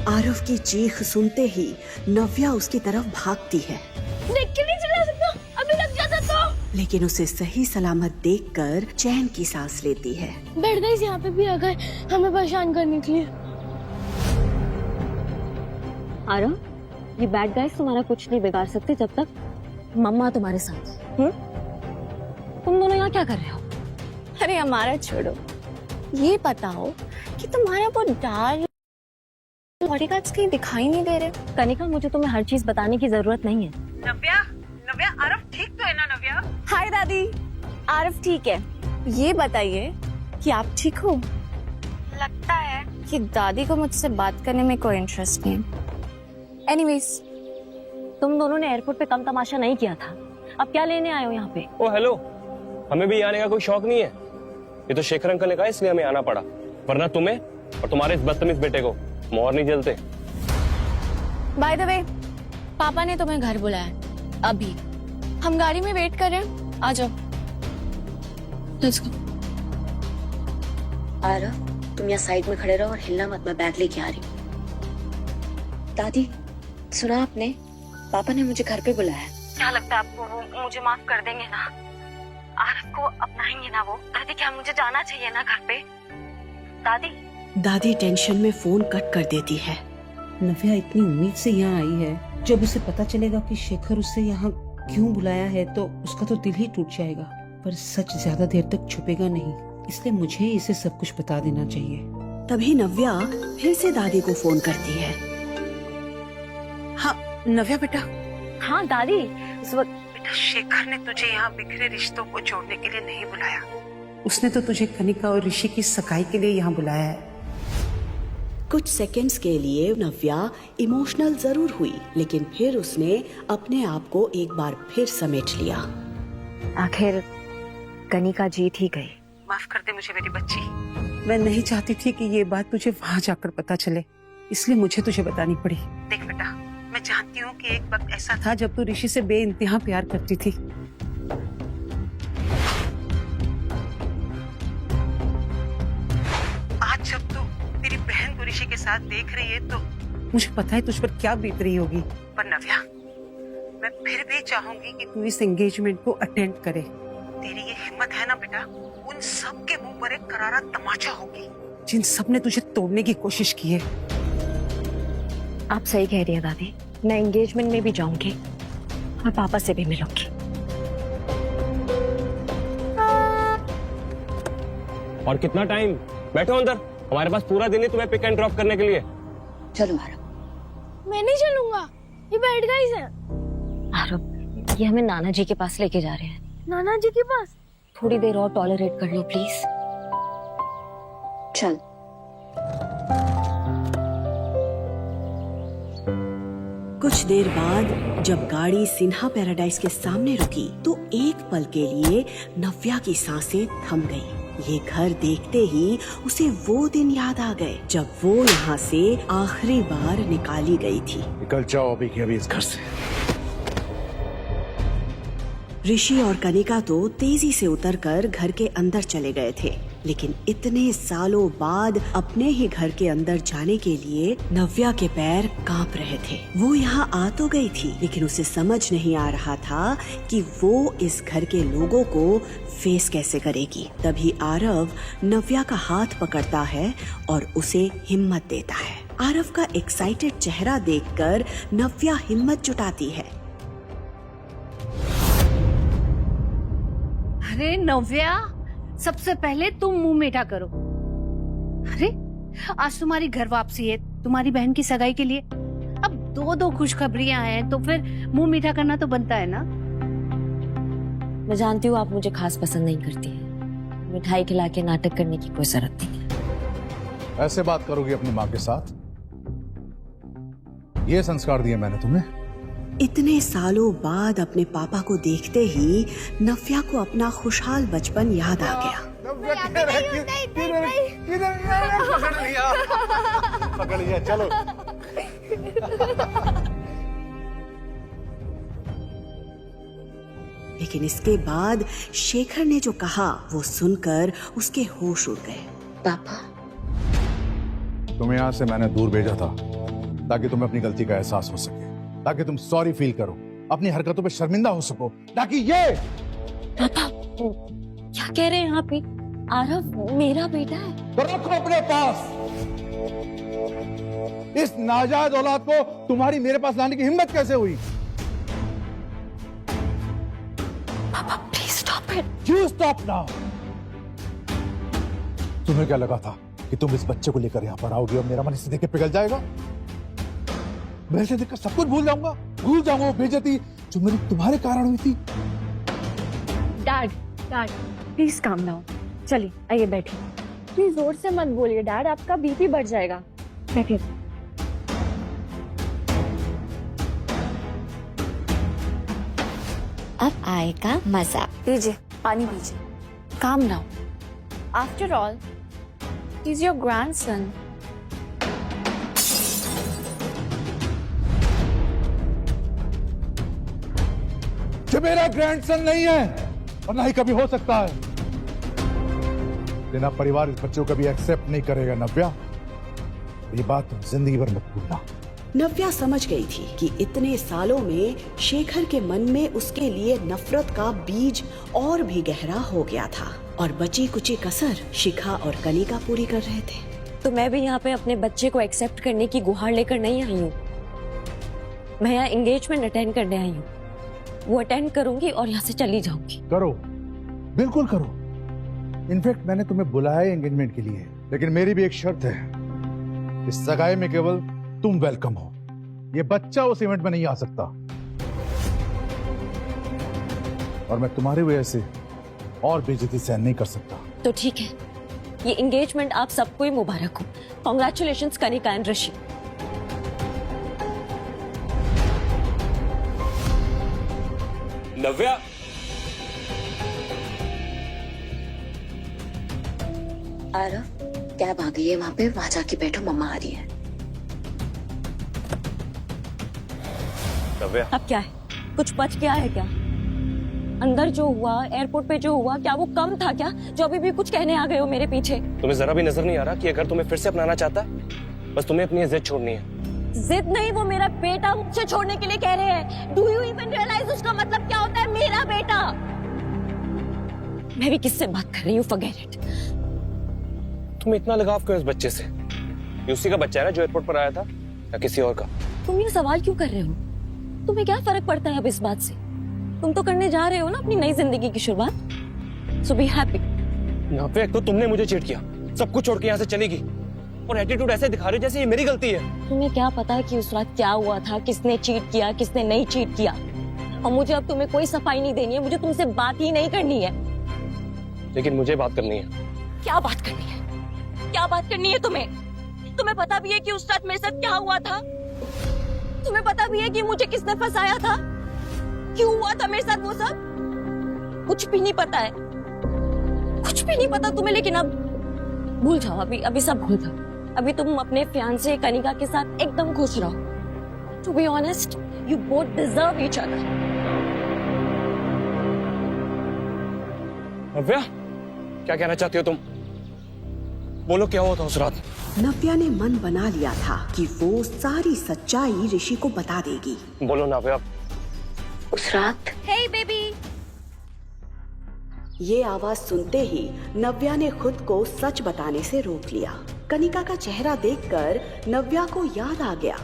आरव की चीख सुनते ही नव्या उसकी तरफ भागती है, देख के नहीं चला सकता, अभी लग जाता तो। लेकिन उसे सही सलामत देखकर चैन की सांस लेती है। बैठ गई यहाँ पे भी अगर हमें परेशान करने के लिए। आरव, ये बैड गाइस तुम्हारा कुछ नहीं बिगाड़ सकते जब तक मम्मा तुम्हारे साथ है। तुम दोनों यहाँ क्या कर रहे हो? अरे हमारा छोड़ो, ये बताओ कि तुम्हारा वो डार्क बॉडीगार्ड्स कहीं दिखाई नहीं दे रहे। कनिका, मुझे तुम्हें हर चीज बताने की जरूरत नहीं है। नव्या, नव्या, आरव ठीक तो है ना नव्या? हाय दादी, आरव ठीक है। ये बताइए कि आप ठीक हो? लगता है कि दादी को मुझसे बात करने में कोई इंटरेस्ट नहीं है। एनीवेज, तुम दोनों ने एयरपोर्ट पे कम तमाशा नहीं किया था, अब क्या लेने आए हो यहाँ पे? ओ हेलो, हमें भी आने का कोई शौक नहीं है। ये तो शेखर अंकल ने कहा इसलिए हमें आना पड़ा, वरना तुम्हें और तुम्हारे इस बदतमीज बेटे को मोहर नहीं जलते। बाय द वे, पापा ने तुम्हें घर बुलाया अभी। हम गाड़ी में वेट कर रहे हैं, आ जाओ। Let's go. आरव, तुम यहाँ साइड में खड़े रहो और हिलना मत, मैं बैग लेके आ रही हूँ। दादी, सुना आपने? पापा ने मुझे घर पे बुलाया। क्या लगता है आपको वो मुझे माफ कर देंगे ना? आरव को अपनाएंगे ना वो? दादी, क्या मुझे जाना चाहिए ना घर पे? दादी। दादी टेंशन में फोन कट कर देती है। नव्या इतनी उम्मीद से यहाँ आई है, जब उसे पता चलेगा कि शेखर उसे यहाँ क्यों बुलाया है तो उसका तो दिल ही टूट जाएगा। पर सच ज्यादा देर तक छुपेगा नहीं, इसलिए मुझे इसे सब कुछ बता देना चाहिए। तभी नव्या फिर से दादी को फोन करती है। हाँ नव्या बेटा। हाँ दादी, इस वक्त बेटा, शेखर ने तुझे यहाँ बिखरे रिश्तों को जोड़ने के लिए नहीं बुलाया। उसने तो तुझे कनिका और ऋषि की सगाई के लिए यहाँ बुलाया है। कुछ सेकंड्स के लिए नव्या इमोशनल जरूर हुई, लेकिन फिर उसने अपने आप को एक बार फिर समेट लिया। आखिर कनिका जीत ही गई। माफ कर दे मुझे मेरी बच्ची, मैं नहीं चाहती थी कि ये बात तुझे वहाँ जाकर पता चले, इसलिए मुझे तुझे बतानी पड़ी। देख बेटा, मैं जानती हूँ कि एक वक्त ऐसा था जब तू ऋषि से बेइंतहा प्यार करती थी। आज जब तू तेरी बहन को ऋषि के साथ देख रही है तो मुझे पता है तुझ पर क्या बीत रही होगी। पर नव्या, मैं फिर भी चाहूंगी कि तू इस एंगेजमेंट को अटेंड करे। तेरी ये हिम्मत है ना बेटा, उन सब के मुंह पर एक करारा तमाचा होगी जिन सब ने तुझे तोड़ने की कोशिश की है। आप सही कह रही है दादी, मैं एंगेजमेंट में भी जाऊंगी और पापा से भी मिलूंगी। और कितना टाइम? बैठो अंदर, हमारे पास पूरा दिन है तुम्हें पिक एंड ड्रॉप करने के लिए। चलो आरव। मैं नहीं चलूंगा, ये बैठ गई है। आरव, ये हमें नाना जी के पास लेके जा रहे हैं। नाना जी के पास? थोड़ी देर और टॉलरेट कर लो प्लीज। चल। कुछ देर बाद जब गाड़ी सिन्हा पैराडाइज के सामने रुकी तो एक पल के लिए नव्या की सांसें थम गईं। ये घर देखते ही उसे वो दिन याद आ गए जब वो यहाँ से आखिरी बार निकाली गई थी। निकल जाओ अभी के अभी इस घर से। ऋषि और कनिका तो तेजी से उतरकर घर के अंदर चले गए थे, लेकिन इतने सालों बाद अपने ही घर के अंदर जाने के लिए नव्या के पैर कांप रहे थे। वो यहाँ आ तो गई थी, लेकिन उसे समझ नहीं आ रहा था कि वो इस घर के लोगों को फेस कैसे करेगी। तभी आरव नव्या का हाथ पकड़ता है और उसे हिम्मत देता है। आरव का एक्साइटेड चेहरा देखकर नव्या हिम्मत जुटाती है। अरे नव्या, सबसे पहले तुम मुंह मीठा करो। अरे आज तुम्हारी घर वापसी है, तुम्हारी बहन की सगाई के लिए। अब दो खुशखबरियां हैं तो फिर मुंह मीठा करना तो बनता है ना। मैं जानती हूँ आप मुझे खास पसंद नहीं करती हैं। मिठाई खिला के नाटक करने की कोई जरूरत नहीं है। ऐसे बात करोगी अपनी माँ के साथ? ये संस्कार दिए मैंने तुम्हें। इतने सालों बाद अपने पापा को देखते ही नव्या को अपना खुशहाल बचपन याद आ गया। पकड़ लिया, चलो। लेकिन इसके बाद शेखर ने जो कहा वो सुनकर उसके होश उड़ गए। पापा, तुम्हें यहाँ से मैंने दूर भेजा था ताकि तुम्हें अपनी गलती का एहसास हो सके, ताकि तुम सॉरी फील करो, अपनी हरकतों पे शर्मिंदा हो सको, ताकि ये पापा क्या कह रहे हैं आप? आरव मेरा बेटा है। तो रखो अपने पास। इस नाजायज औलाद को तुम्हारी मेरे पास लाने की हिम्मत कैसे हुई? पापा please stop it. You stop now. तुम्हें क्या लगा था कि तुम इस बच्चे को लेकर यहां पर आओगे और मेरा मन इसे देख के पिघल जाएगा? मैं इसे देखकर सब कुछ भूल जाऊंगा वो बेइज्जती जो मेरी तुम्हारे कारण हुई थी। Dad please calm down. चलिए आइए बैठिए। प्लीज जोर से मत बोलिए डैड, आपका बीपी बढ़ जाएगा। बैठिए। अब आएगा मजा। लीजिए पानी पीजिए। Calm down. After all is your grandson. जो मेरा ग्रैंडसन नहीं है और ना ही कभी हो सकता है। लेकिन परिवार इस बच्चे को कभी एक्सेप्ट नहीं करेगा नव्या। ये बात तुम जिंदगी भर मत भूलना। नव्या समझ गई थी कि इतने सालों में शेखर के मन में उसके लिए नफरत का बीज और भी गहरा हो गया था और बची कुची कसर शिखा और कनिका पूरी कर रहे थे। तो मैं भी यहाँ पे अपने बच्चे को एक्सेप्ट करने की गुहार लेकर नहीं आई हूँ। मैं यहाँ एंगेजमेंट अटेंड करने आई हूँ। वो अटेंड करूंगी और यहाँ से चली जाऊंगी। करो, बिल्कुल करो। इनफैक्ट मैंने तुम्हें बुलाया है एंगेजमेंट के लिए, लेकिन मेरी भी एक शर्त है। इस सगाई में केवल तुम वेलकम हो। ये बच्चा उस इवेंट में नहीं आ सकता और मैं तुम्हारी वजह से और बेइज्जती सहन नहीं कर सकता। तो ठीक है, ये एंगेजमेंट आप सबको ही मुबारक हो। Congratulations Kanika and Rishi. Navya, Aarav cab आ गई है वहां पे, वहां जाके बैठो, मम्मा आ रही है। नव्या, अब क्या है? कुछ बच गया है क्या? अंदर जो हुआ, एयरपोर्ट पे जो हुआ, क्या वो कम था क्या जो अभी भी कुछ कहने आ गए हो मेरे पीछे? तुम्हें जरा भी नजर नहीं आ रहा कि अगर तुम्हें फिर से अपनाना चाहता है, बस तुम्हें अपनी जिद छोड़नी है। जिद नहीं, वो मेरा बेटा मुझसे छोड़ने के लिए कह रहे हैं। डू यू इवन रियलाइज उसका मतलब क्या होता है? मेरा बेटा। मैं भी किससे बात कर रही हूँ? Forget it. तुम इतना लगाव क्यों इस बच्चे से? ये उसी का बच्चा है ना जो एयरपोर्ट पर आया था, या किसी और का? तुम ये सवाल क्यों कर रहे हो? तुम्हें क्या फर्क पड़ता है अब इस बात से? तुम तो करने जा रहे हो ना अपनी नई जिंदगी की शुरुआत। सो बी हैप्पी। यहाँ पे एक तो तुमने मुझे चीट किया, सब कुछ छोड़ के यहाँ से चली गई और एटीट्यूड ऐसे दिखा रही जैसे ये मेरी गलती है। तुम्हें क्या पता कि उस रात क्या हुआ था, किसने चीट किया, किसने नहीं चीट किया? और मुझे अब तुम्हें कोई सफाई नहीं देनी है, मुझे तुमसे बात ही नहीं करनी है। लेकिन मुझे बात करनी है। क्या बात करनी है? क्या बात करनी है तुम्हें? तुम्हें पता भी है कि उस रात मेरे साथ क्या हुआ था? तुम्हें पता भी है कि मुझे किसने फंसाया था? क्यों हुआ था मेरे साथ वो सब? कुछ भी नहीं पता है, कुछ भी नहीं पता तुम्हें। लेकिन अब भूल जाओ, अभी सब भूल जाओ। अभी तुम अपने फियांसे कनिका के साथ एकदम खुश रहो। To be honest, you both deserve each other. Navya, क्या कहना चाहती हो तुम? बोलो, क्या हुआ था उस रात? नव्या ने मन बना लिया था कि वो सारी सच्चाई ऋषि को बता देगी। बोलो नव्या। उस रात हे बेबी। ये आवाज सुनते ही नव्या ने खुद को सच बताने से रोक लिया। कनिका का चेहरा देखकर नव्या को याद आ गया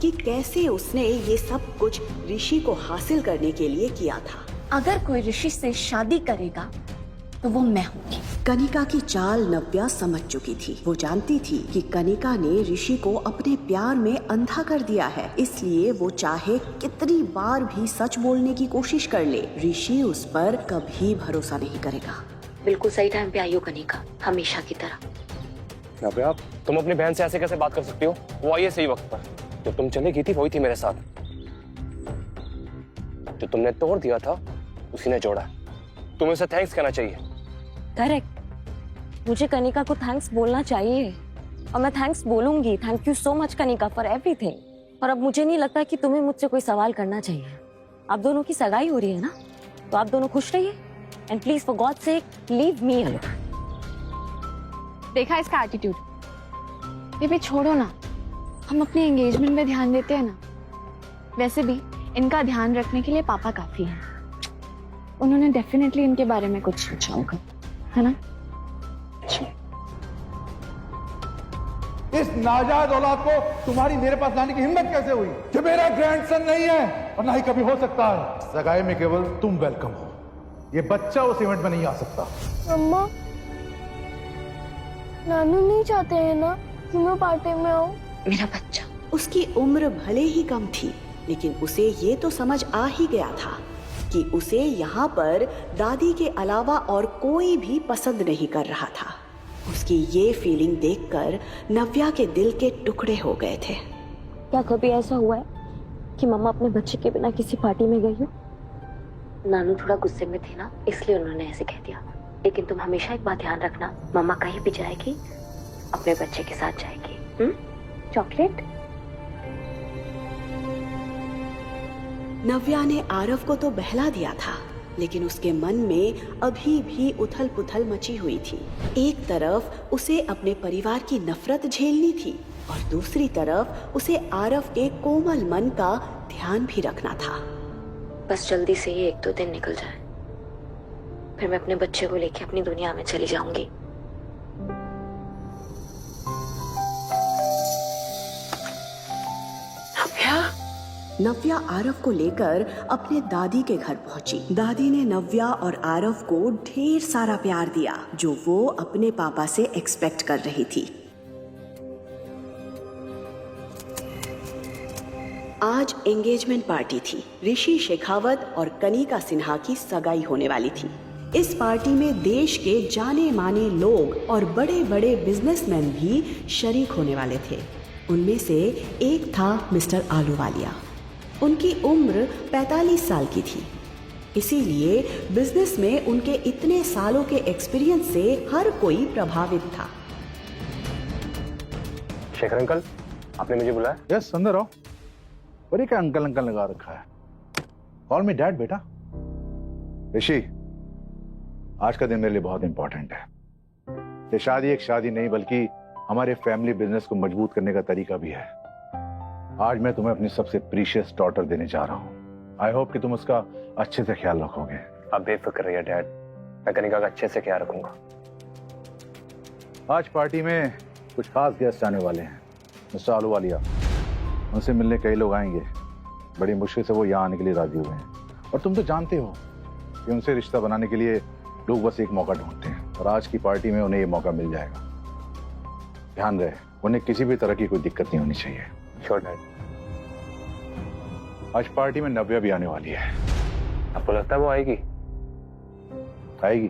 कि कैसे उसने ये सब कुछ ऋषि को हासिल करने के लिए किया था। अगर कोई ऋषि से शादी करेगा तो वो मैं हूँगी। कनिका की चाल नव्या समझ चुकी थी। वो जानती थी कि कनिका ने ऋषि को अपने प्यार में अंधा कर दिया है, इसलिए वो चाहे कितनी बार भी सच बोलने की कोशिश कर ले, ऋषि उस पर कभी भरोसा नहीं करेगा। बिल्कुल सही टाइम पे आई हो कनिका, हमेशा की तरह। नव्या, तुम अपनी बहन से ऐसे कैसे बात कर सकती हो? वो आई है सही वक्त पर। जो तुम चली गई थी वही थी मेरे साथ। जो तुमने तोड़ दिया था उसी ने जोड़ा। तुम्हें उसे थैंक्स कहना चाहिए। करेक्ट, मुझे कनिका को थैंक्स बोलना चाहिए और मैं थैंक्स बोलूंगी। Thank you so much Kanika for everything. और अब मुझे नहीं लगता कि तुम्हें मुझसे कोई सवाल करना चाहिए। आप दोनों की सगाई हो रही है ना, तो आप दोनों खुश रहिए and please for God sake leave me alone. देखा इसका एटीट्यूड। बेबी छोड़ो ना, हम अपने एंगेजमेंट में ध्यान देते हैं ना, वैसे भी इनका ध्यान रखने के लिए पापा काफी हैं। उन्होंने डेफिनेटली इनके बारे में कुछ सोचा होगा, है ना? इस नाजायज औलाद को तुम्हारी मेरे पास लाने की हिम्मत कैसे हुई? जो मेरा ग्रैंडसन नहीं है और ना ही कभी हो सकता है। सगाई में केवल तुम वेलकम हो, ये बच्चा उस इवेंट में नहीं आ सकता। अम्मा, नानू नहीं चाहते हैं ना कि मैं पार्टी में आऊं? मेरा बच्चा। उसकी उम्र भले ही कम थी, लेकिन उसे ये तो समझ आ ही गया था कि उसे यहाँ पर दादी के अलावा और कोई भी पसंद नहीं कर रहा था। उसकी ये फीलिंग देखकर नव्या के दिल के टुकड़े हो गए थे। क्या कभी ऐसा हुआ है कि मम्मा अपने बच्चे के बिना किसी पार्टी में गई हो? नानू थोड़ा गुस्से में थी ना, इसलिए उन्होंने ऐसे कह दिया। लेकिन तुम हमेशा एक बात ध्यान रखना, मम्मा कहीं भी जाएगी अपने बच्चे के साथ जाएगी। चॉकलेट? नव्या ने आरव को तो बहला दिया था, लेकिन उसके मन में अभी भी उथल पुथल मची हुई थी। एक तरफ उसे अपने परिवार की नफरत झेलनी थी और दूसरी तरफ उसे आरव के कोमल मन का ध्यान भी रखना था। बस जल्दी से ही 1-2 दिन निकल जाए, फिर मैं अपने बच्चे को लेके अपनी दुनिया में चली जाऊंगी। नव्या आरव को लेकर अपने दादी के घर पहुंची। दादी ने नव्या और आरव को ढेर सारा प्यार दिया, जो वो अपने पापा से एक्सपेक्ट कर रही थी। आज एंगेजमेंट पार्टी थी। ऋषि शेखावत और कनिका सिन्हा की सगाई होने वाली थी। इस पार्टी में देश के जाने माने लोग और बड़े बड़े बिजनेसमैन भी शरीक होने वाले थे। उनमें से एक था मिस्टर आलूवालिया। उनकी उम्र 45 साल की थी, इसीलिए बिजनेस में उनके इतने सालों के एक्सपीरियंस से हर कोई प्रभावित था। शेखर अंकल, आपने मुझे बुलाया? यस, अंदर आओ। बड़ी क्या अंकल अंकल लगा रखा है? कॉल मी डैड बेटा। ऋषि, आज का दिन मेरे लिए बहुत इंपॉर्टेंट है। ये शादी एक शादी नहीं, बल्कि हमारे फैमिली बिजनेस को मजबूत करने का तरीका भी है। आज मैं तुम्हें अपनी सबसे प्रीशियस डॉटर देने जा रहा हूँ। आई होप कि तुम उसका अच्छे से ख्याल रखोगे। आप बेफिक्र रहिए डैड, मैं कनिका का अच्छे से ख्याल रखूंगा। आज पार्टी में कुछ खास गेस्ट आने वाले हैं। मिस्टर आलूवालिया, उनसे मिलने कई लोग आएंगे। बड़ी मुश्किल से वो यहाँ आने के लिए राजी हुए हैं, और तुम तो जानते हो कि उनसे रिश्ता बनाने के लिए लोग बस एक मौका ढूंढते हैं, और आज की पार्टी में उन्हें ये मौका मिल जाएगा। ध्यान रहे, उन्हें किसी भी तरह की कोई दिक्कत नहीं होनी चाहिए। Sure dad. आज पार्टी में नव्या भी आने वाली है। आपको लगता है वो आएगी? आएगी,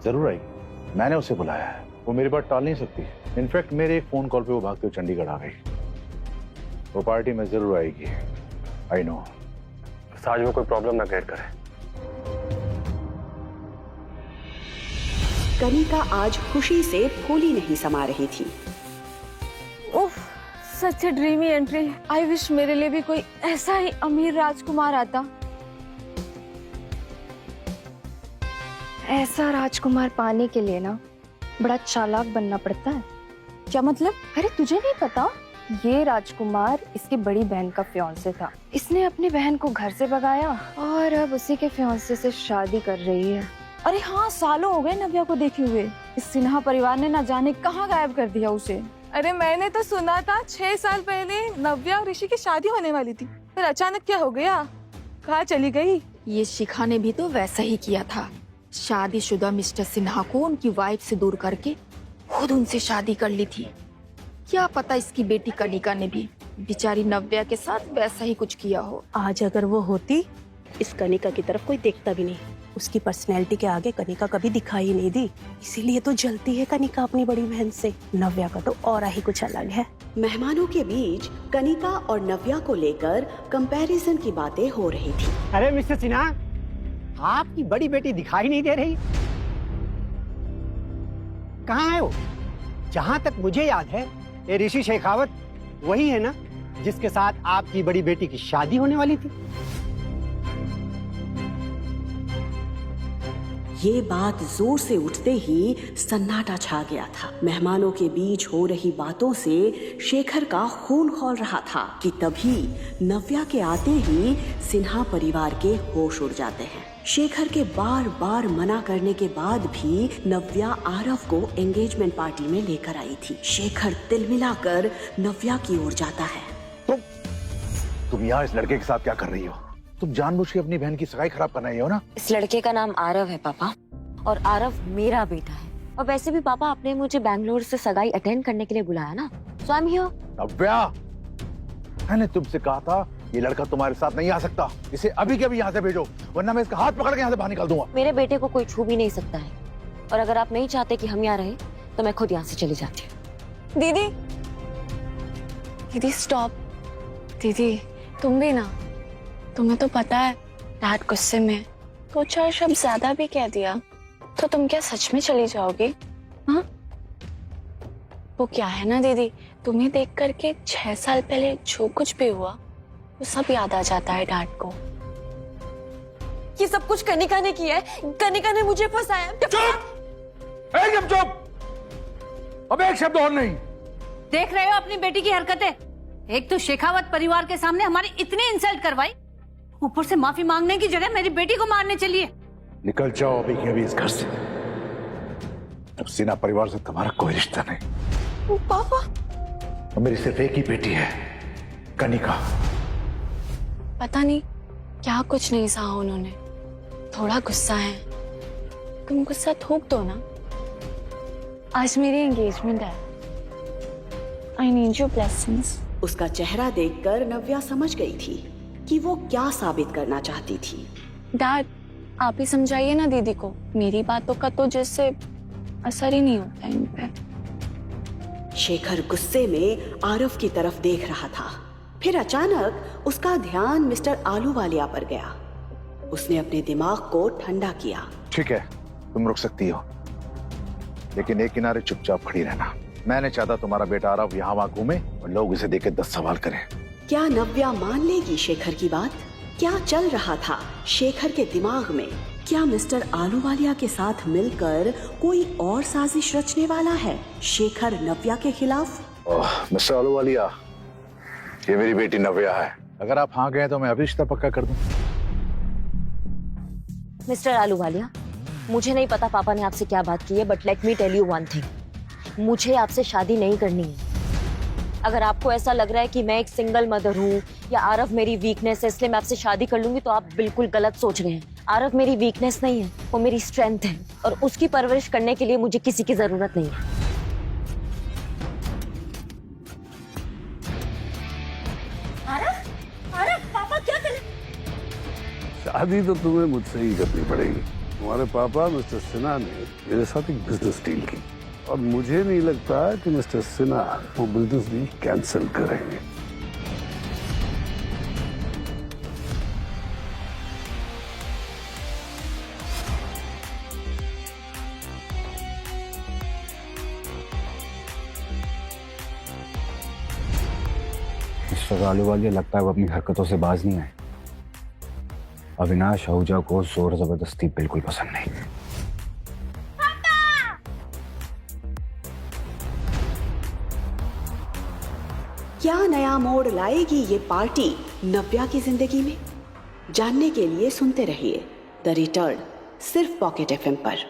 जरूर आएगी। मैंने उसे बुलाया है, वो मेरी बात टाल नहीं सकती। इनफैक्ट मेरे एक फोन कॉल पे वो भागते हुए चंडीगढ़ आ गई। वो पार्टी में जरूर आएगी, आई नो। आज वो कोई प्रॉब्लम ना क्रिएट करे। कनिका आज खुशी से फूली नहीं समा रही थी। उफ, सच ए ड्रीमी एंट्री। आई विश मेरे लिए भी कोई ऐसा ही अमीर राजकुमार आता। ऐसा राजकुमार पाने के लिए ना बड़ा चालाक बनना पड़ता है। क्या मतलब? अरे तुझे नहीं पता, ये राजकुमार इसकी बड़ी बहन का फियांसे था। इसने अपनी बहन को घर से भगाया और अब उसी के फियांसे से शादी कर रही है। अरे हाँ, सालों हो गए नव्या को देखे हुए। इस सिन्हा परिवार ने ना जाने कहाँ गायब कर दिया उसे। अरे मैंने तो सुना था 6 साल पहले नव्या और ऋषि की शादी होने वाली थी, फिर अचानक क्या हो गया? कहाँ चली गई? ये शिखा ने भी तो वैसा ही किया था। शादीशुदा मिस्टर सिन्हा को उनकी वाइफ से दूर करके खुद उनसे शादी कर ली थी। क्या पता इसकी बेटी कनिका ने भी बेचारी नव्या के साथ वैसा ही कुछ किया हो। आज अगर वो होती, इस कनिका की तरफ कोई देखता भी नहीं। उसकी पर्सनैलिटी के आगे कनिका कभी दिखाई नहीं दी, इसीलिए तो जलती है कनिका अपनी बड़ी बहन से। नव्या का तो और ही कुछ अलग है। मेहमानों के बीच कनिका और नव्या को लेकर कंपैरिजन की बातें हो रही थी। अरे मिस्टर सिन्हा, आपकी बड़ी बेटी दिखाई नहीं दे रही, कहाँ है वो? जहाँ तक मुझे याद है, ये ऋषि शेखावत वही है ना जिसके साथ आपकी बड़ी बेटी की शादी होने वाली थी? ये बात जोर से उठते ही सन्नाटा छा गया था। मेहमानों के बीच हो रही बातों से शेखर का खून खौल रहा था कि तभी नव्या के आते ही सिन्हा परिवार के होश उड़ जाते हैं। शेखर के बार बार मना करने के बाद भी नव्या आरव को एंगेजमेंट पार्टी में लेकर आई थी। शेखर तिलमिलाकर नव्या की ओर जाता है। तुम यहाँ इस लड़के के साथ क्या कर रही हो? तुम जानबूझ के अपनी बहन की सगाई खराब कर रही हो ना? इस लड़के का नाम आरव है पापा, और आरव मेरा बेटा है। और वैसे भी पापा, आपने मुझे बैंगलोर से सगाई अटेंड करने के लिए बुलाया ना, सो आई एम हियर। नव्या, मैंने तुमसे कहा था ये लड़का तुम्हारे साथ नहीं आ सकता। इसे अभी के अभी यहाँ से भेजो, वरना मैं इसका हाथ पकड़ के यहाँ से बाहर निकाल दूंगा। मेरे बेटे को कोई छू भी नहीं सकता है, और अगर आप नहीं चाहते कि हम यहाँ रहे तो मैं खुद यहाँ से चली जाती हूँ। दीदी, दीदी स्टॉप। दीदी तुम भी ना, तुम्हें तो पता है डैड गुस्से में 2-4 शब्द ज्यादा भी कह दिया तो तुम क्या सच में चली जाओगी? हाँ, वो क्या है ना दीदी, तुम्हें देख करके 6 साल पहले जो कुछ भी हुआ वो सब याद आ जाता है डैड को। ये सब कुछ कनिका ने किया है, कनिका ने मुझे फंसाया। चुप! एकदम चुप! अब एक शब्द और नहीं। देख रहे हो अपनी बेटी की हरकतें? एक तो शेखावत परिवार के सामने हमारी इतनी इंसल्ट करवाई, ऊपर से माफी मांगने की जगह मेरी बेटी को मारने चलिए। निकल जाओ अभी के अभी इस घर से। अब सिन्हा परिवार से तुम्हारा कोई रिश्ता नहीं। पापा, और मेरी सिर्फ एक ही बेटी है, कनिका। पता नहीं क्या कुछ नहीं सहा उन्होंने, थोड़ा गुस्सा है। तुम गुस्सा थूक दो ना। आज मेरी एंगेजमेंट है। I need your blessings. उसका चेहरा देखकर नव्या समझ गई थी कि वो क्या साबित करना चाहती थी। डैड, आप ही समझाइए ना दीदी को, मेरी बातों का तो जैसे असर ही नहीं होता इन पे। शेखर गुस्से में आरव की तरफ देख रहा था। फिर अचानक उसका ध्यान मिस्टर आलूवालिया पर गया। उसने अपने दिमाग को ठंडा किया। ठीक है, तुम रुक सकती हो, लेकिन एक किनारे चुपचाप खड़ी रहना। मैं नहीं चाहता तुम्हारा बेटा आरव यहाँ वहाँ घूमे और लोग इसे देख के 10 सवाल करें। क्या नव्या मान लेगी शेखर की बात? क्या चल रहा था शेखर के दिमाग में? क्या मिस्टर आलूवालिया के साथ मिलकर कोई और साजिश रचने वाला है शेखर नव्या के खिलाफ? मिस्टर आलूवालिया, ये मेरी बेटी नव्या है। अगर आप हाँ गए तो मैं अभी रिश्ता पक्का कर दूं। मिस्टर आलूवालिया, मुझे नहीं पता पापा ने आपसे क्या बात की है, but let me tell you one thing, मुझे आपसे शादी नहीं करनी है। अगर आपको ऐसा लग रहा है कि मैं एक सिंगल मदर हूँ या आरव मेरी वीकनेस है इसलिए मैं आपसे शादी कर लूंगी, तो आप बिल्कुल गलत सोच रहे हैं। आरव मेरी वीकनेस नहीं है, वो मेरी स्ट्रेंथ है, और उसकी परवरिश करने के लिए मुझे किसी की जरूरत नहीं है। पापा क्या करें? शादी तो तुम्हें मुझसे ही करनी पड़ेगी। तुम्हारे पापा मिस्टर सिन्हा ने मेरे साथ एक बिजनेस डील की, और मुझे नहीं लगता कि मिस्टर सिन्हा वो बिजनेस डील कैंसिल करेंगे। मिस्टर आलूवालिया, लगता है वो अपनी हरकतों से बाज नहीं आए। अविनाश आहूजा को जोर जबरदस्ती बिल्कुल पसंद नहीं। क्या नया मोड़ लाएगी ये पार्टी नव्या की जिंदगी में? जानने के लिए सुनते रहिए द रिटर्न, सिर्फ पॉकेट FM पर।